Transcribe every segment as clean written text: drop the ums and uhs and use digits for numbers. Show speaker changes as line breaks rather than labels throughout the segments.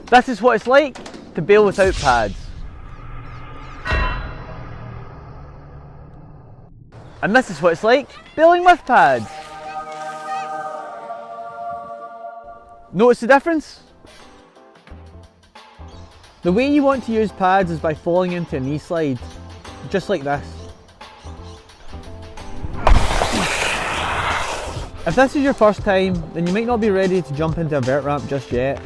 This is what it's like to bail without pads. And this is what it's like bailing with pads. Notice the difference? The way you want to use pads is by falling into a knee slide, just like this. If this is your first time, then you might not be ready to jump into a vert ramp just yet.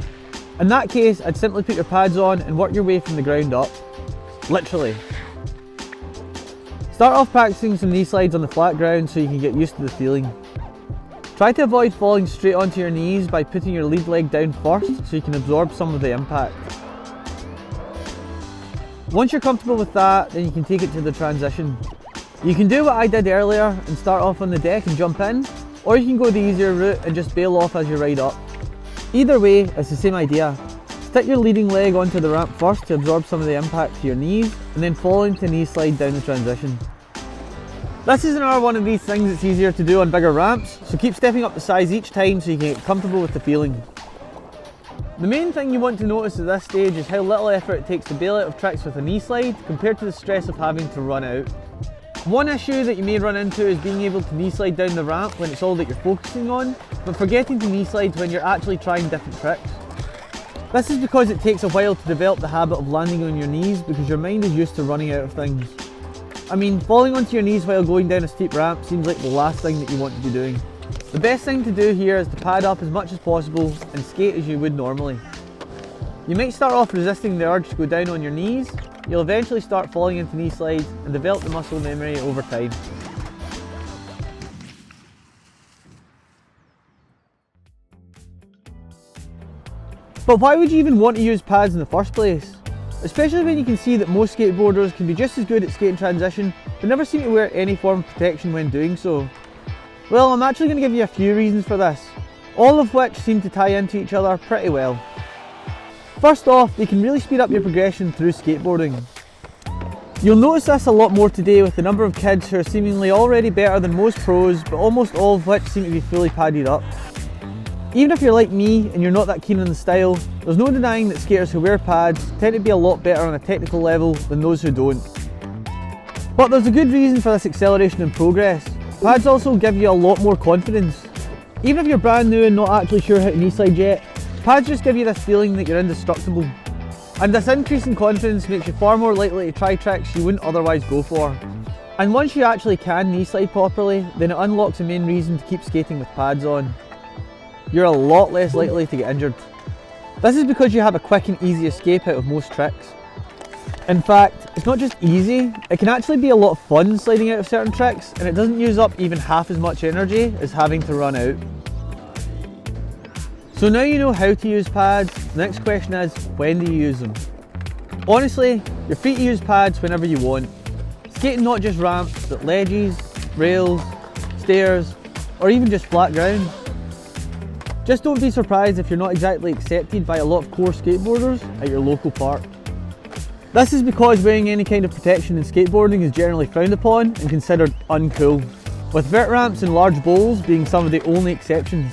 In that case, I'd simply put your pads on and work your way from the ground up. Literally. Start off practicing some knee slides on the flat ground so you can get used to the feeling. Try to avoid falling straight onto your knees by putting your lead leg down first so you can absorb some of the impact. Once you're comfortable with that, then you can take it to the transition. You can do what I did earlier and start off on the deck and jump in, or you can go the easier route and just bail off as you ride up. Either way, it's the same idea. Stick your leading leg onto the ramp first to absorb some of the impact to your knees, and then fall into knee slide down the transition. This is another one of these things that's easier to do on bigger ramps, so keep stepping up the size each time so you can get comfortable with the feeling. The main thing you want to notice at this stage is how little effort it takes to bail out of tricks with a knee slide compared to the stress of having to run out. One issue that you may run into is being able to knee slide down the ramp when it's all that you're focusing on, but forgetting to knee slide when you're actually trying different tricks. This is because it takes a while to develop the habit of landing on your knees because your mind is used to running out of things. I mean, falling onto your knees while going down a steep ramp seems like the last thing that you want to be doing. The best thing to do here is to pad up as much as possible and skate as you would normally. You might start off resisting the urge to go down on your knees. You'll eventually start falling into knee slides and develop the muscle memory over time. But why would you even want to use pads in the first place? Especially when you can see that most skateboarders can be just as good at skating transition, but never seem to wear any form of protection when doing so. Well, I'm actually going to give you a few reasons for this, all of which seem to tie into each other pretty well. First off, they can really speed up your progression through skateboarding. You'll notice this a lot more today with the number of kids who are seemingly already better than most pros, but almost all of which seem to be fully padded up. Even if you're like me and you're not that keen on the style, there's no denying that skaters who wear pads tend to be a lot better on a technical level than those who don't. But there's a good reason for this acceleration in progress. Pads also give you a lot more confidence. Even if you're brand new and not actually sure how to knee slide yet, pads just give you this feeling that you're indestructible. And this increase in confidence makes you far more likely to try tricks you wouldn't otherwise go for. And once you actually can knee slide properly, then it unlocks the main reason to keep skating with pads on. You're a lot less likely to get injured. This is because you have a quick and easy escape out of most tricks. In fact, it's not just easy, it can actually be a lot of fun sliding out of certain tricks, and it doesn't use up even half as much energy as having to run out. So now you know how to use pads, the next question is, when do you use them? Honestly, you're free to use pads whenever you want. Skating not just ramps, but ledges, rails, stairs, or even just flat ground. Just don't be surprised if you're not exactly accepted by a lot of core skateboarders at your local park. This is because wearing any kind of protection in skateboarding is generally frowned upon and considered uncool, with vert ramps and large bowls being some of the only exceptions.